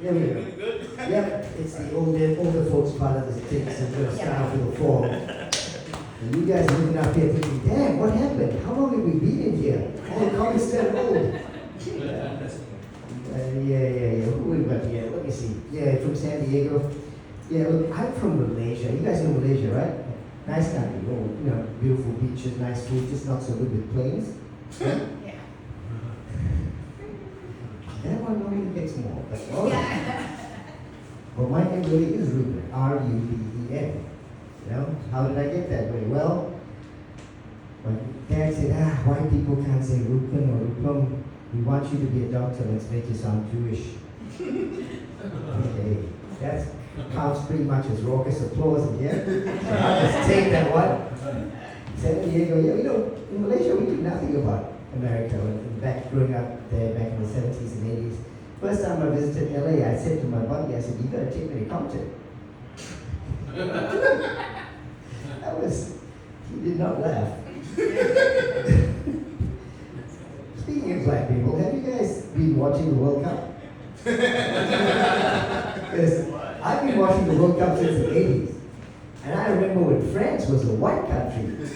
Here we go. Yep, it's the older folks part of the things. I'm going to start off with a form. And you guys are looking up here thinking, damn, what happened? How long have we been in here? All the comments stand old. Yeah. Who we got here? Let me see. Yeah, from San Diego. Yeah, look, I'm from Malaysia. You guys know Malaysia, right? Nice country. Oh, beautiful beaches, nice food, just not so good with planes. Yeah? That one normally gets more. But, well, my name really is Ruben. R-U-B-E-N. How did I get that way? Well, my dad said, white people can't say Ruben or Rupam. We want you to be a doctor. Let's make you sound Jewish. Okay, that counts pretty much as raucous applause again. So I'll just take that one. San Diego, in Malaysia we knew nothing about America. Back growing up there, back in the 70s and 80s. First time I visited LA, I said to my buddy, I said, you gotta take me to Compton. He did not laugh. Speaking of black people, have you guys been watching the World Cup? Because I've been watching the World Cup since the 80s. And I remember when France was a white country. It was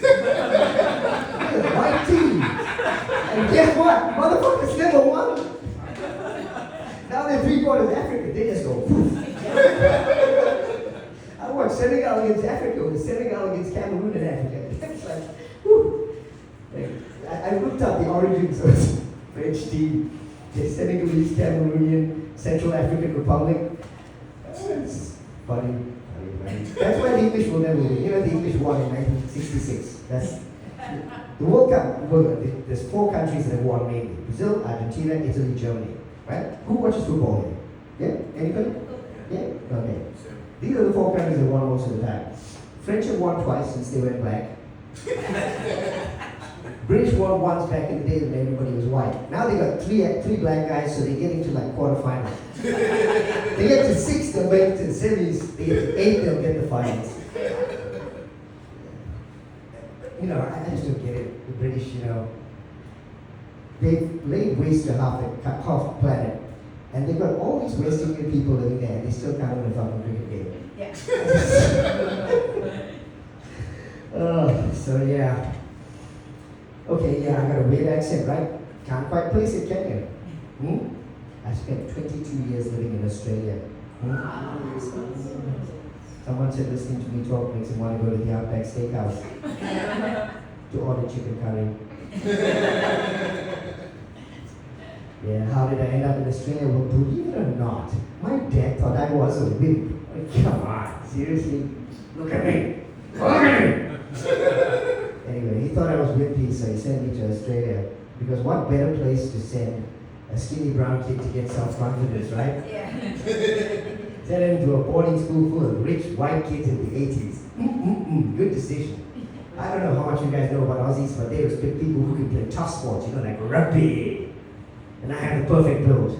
a white team. And guess what? Motherfuckers never won. Now they're 3/4 African. They just go poof. I watched Senegal against Africa with Senegal against Cameroon in Africa. It's like, whew. I looked up the origins of the French team. The Senegalese, Cameroonian, Central African Republic. It's funny. That's why the English will never win. The English won in 1966. That's the World Cup. There's 4 countries that have won mainly: Brazil, Argentina, Italy, Germany. Right? Who watches football here? Yeah? Anybody? Yeah? Okay. These are the 4 countries that won most of the time. French have won twice since they went black. British won once back in the day when everybody was white. Now they got three black guys, so they get into like quarterfinals. They get to 6, they'll make it to the semis. They get to 8, they'll get the finals. I just don't get it. The British, they've laid waste to half the planet. And they've got all these West Indian people living there, and they still can't win a fucking cricket game. Yeah. So yeah. Okay, yeah, I got a weird accent, right? Can't quite place it, can you? I spent 22 years living in Australia. Someone said listening to me talk makes him want to go to the Outback Steakhouse to order chicken curry. Yeah, how did I end up in Australia? Well, believe it or not, my dad thought I was a wimp. Come on, seriously? Look at me! Look at me! Anyway, he thought I was wimpy, so he sent me to Australia. Because what better place to send a skinny brown kid to get self-confidence, right? Yeah. Send him to a boarding school full of rich white kids in the 80s. Good decision. I don't know how much you guys know about Aussies, but they respect people who can play tough sports, like rugby. And I have the perfect build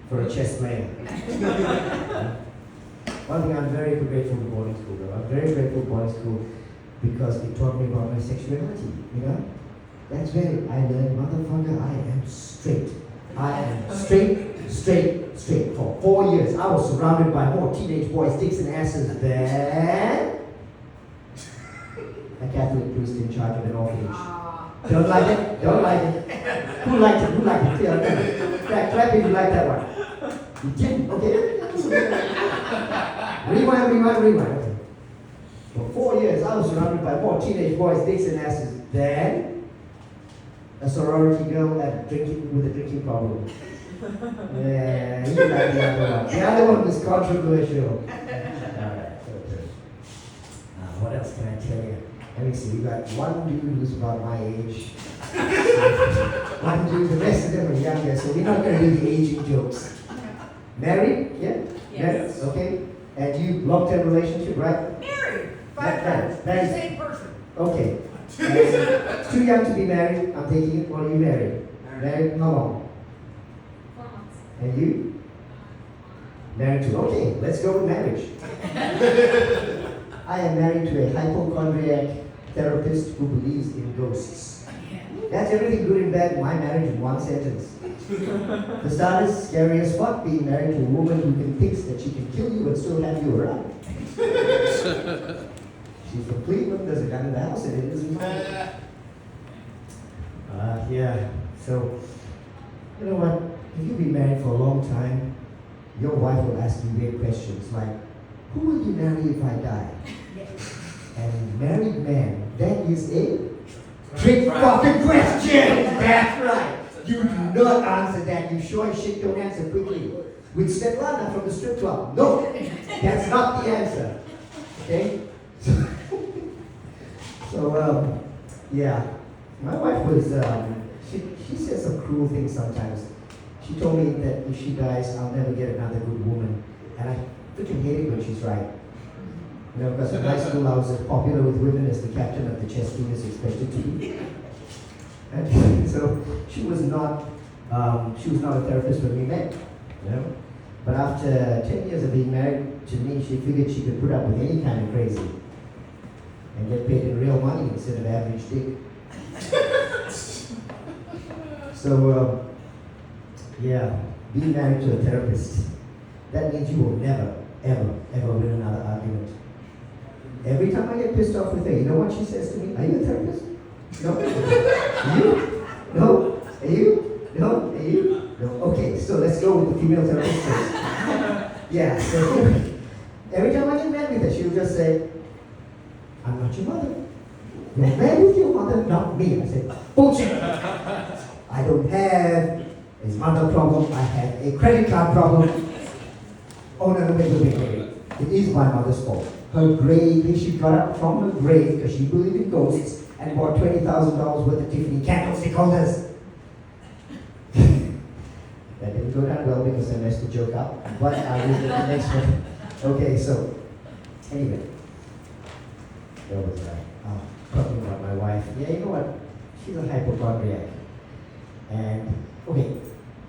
for a chess player. One thing, I'm very grateful to boarding school, though. I'm very grateful to boarding school because it taught me about my sexuality, That's where I learned, motherfucker, I am straight. I am straight. For 4 years, I was surrounded by more teenage boys, dicks and asses than a Catholic priest in charge of an orphanage. Don't like it? Don't like it? Who liked it? Yeah, clap if you like that one. You didn't? Okay. Rewind. Okay. For 4 years, I was surrounded by more teenage boys, dicks and asses than a sorority girl with a drinking problem. Yeah, you like the other one. The other one was controversial. Alright, okay. What else can I tell you? Let me see, we got one dude who's about my age. One dude, the rest of them are younger, so we're not going to do the aging jokes. Married? Yeah? Yes. Okay. And you, long-term relationship, right? Married. 5 times. The same person. Okay. It's too young to be married. I'm taking it. Or are you married? Married how long? 4 months. And you? Married to. Okay, let's go with marriage. I am married to a hypochondriac therapist who believes in ghosts. That's everything good and bad in my marriage in one sentence. For starters, scary as fuck being married to a woman who can thinks that she can kill you and still have you around. She's from Cleveland, there's a gun in the house, and it isn't mine. Yeah. So, you know what? If you've been married for a long time, your wife will ask you weird questions like, who will you marry if I die? And married man, that is a trick fucking question! That's right! You do not answer that. You sure as shit don't answer quickly. With Svetlana from the strip club. No! That's not the answer. Okay? So, yeah. My wife was, she says some cruel things sometimes. She told me that if she dies, I'll never get another good woman. And I freaking hate it when she's right. You know, because in high school I was as popular with women as the captain of the chess team is expected to be. And so she was not a therapist when we met, you know. But after 10 years of being married to me, she figured she could put up with any kind of crazy and get paid in real money instead of average dick. So, yeah, being married to a therapist, that means you will never, ever, ever win another argument. Every time I get pissed off with her, you know what she says to me? Are you a therapist? No. You? No. Are you? No. Are you? No. Okay, so let's go with the female therapist first. Yeah, so every time I get mad with her, she'll just say, I'm not your mother. You're mad with your mother, not me. I said, bullshit. I don't have a mother problem, I have a credit card problem. Oh no, wait. It is my mother's fault. Her grave, she got up from her grave because she believed in ghosts and bought $20,000 worth of Tiffany candlestick holders. That didn't go down well because I messed the joke up, but I will do the next one. Okay, so, anyway. Where was I? Talking about my wife. Yeah, you know what? She's a hypochondriac. And, okay,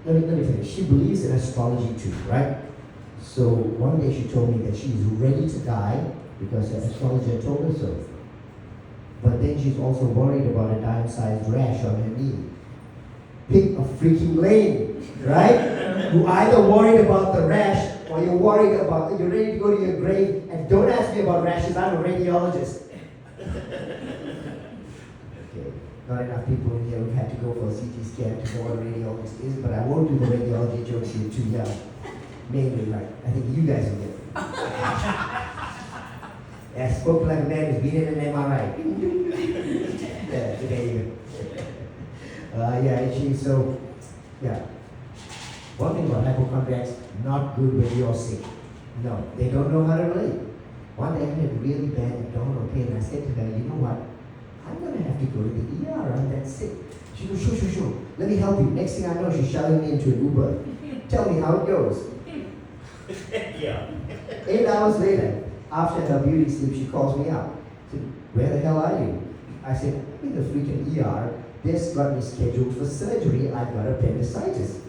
let me finish. She believes in astrology too, right? So one day she told me that she's ready to die because her astrologer told her so. But then she's also worried about a dime-sized rash on her knee. Pick a freaking lane, right? You're either worried about the rash or you're ready to go to your grave. And don't ask me about rashes, I'm a radiologist. Okay, not enough people in here who've had to go for a CT scan to know what a radiologist is, but I won't do the radiology jokes here too young. Mainly, like, I think you guys will get it. I spoke like a man who's been in an MRI. Yeah, there you go. One thing about hypochondriacs, not good when you're sick. No, they don't know how to relate. One day I had really bad abdominal pain and I said to her, you know what? I'm going to have to go to the ER, I'm that sick. She goes, sure. Let me help you. Next thing I know, she's shoving me into an Uber. Tell me how it goes. Yeah. 8 hours later, after her beauty sleep, she calls me up. She said, where the hell are you? I said, I'm in the freaking ER. This got me scheduled for surgery. I've got appendicitis.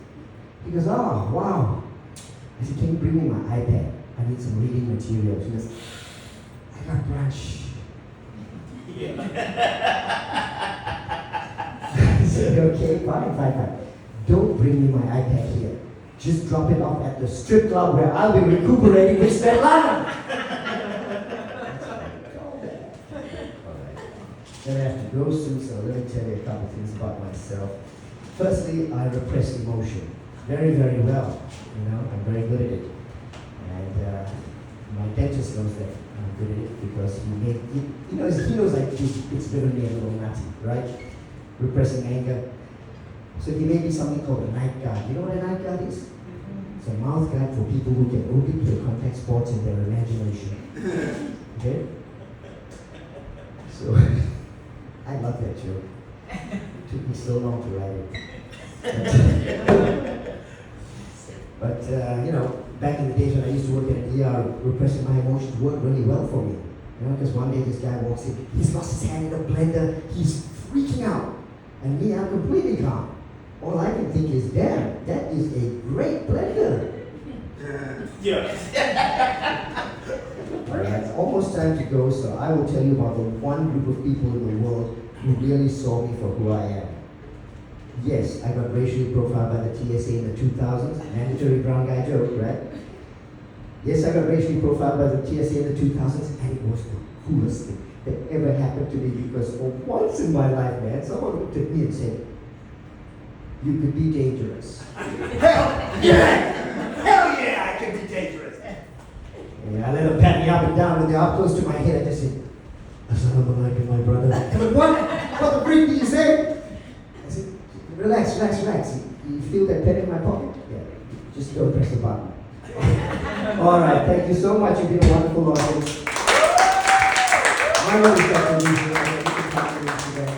He goes, oh, wow. I said, can you bring me my iPad? I need some reading material. She goes, I got brunch. Yeah. I said, okay, fine. Don't bring me my iPad here. Just drop it off at the strip club where I'll be recuperating with Svetlana. Then I have to go soon, so let me tell you a couple things about myself. Firstly, I repress emotion very, very well. You know, I'm very good at it. And my dentist knows that I'm good at it because he knows like it's driven me a little nutty, right? Repressing anger. So he made me something called a night guard. You know what a night guard is? It's a mouth guard for people who can only play contact sports in their imagination. Okay? So, I love that joke. It took me so long to write it. But you know, back in the days when I used to work at an ER, repressing my emotions worked really well for me. You know, because one day this guy walks in, he's lost his hand in a blender, he's freaking out. And me, I'm completely calm. All I can think is, damn, that is a great blender. Yeah. Alright, it's almost time to go, so I will tell you about the one group of people in the world who who really saw me for who I am. Yes, I got racially profiled by the TSA in the 2000s, mandatory brown guy joke, right? Yes, I got racially profiled by the TSA in the 2000s, and it was the coolest thing that ever happened to me because for once in my life, man, someone looked at me and said, "You could be dangerous." Hell yeah! Hell yeah, I can be dangerous. And I let them pat me up and down, and they're up close to my head. I just said, "Assalamu alaikum, my brother." And like, what the freak did you say? I said, relax. You feel that pen in my pocket? Yeah, just don't press the button. All right, thank you so much. You've been a wonderful audience. My name is Dr. Lee.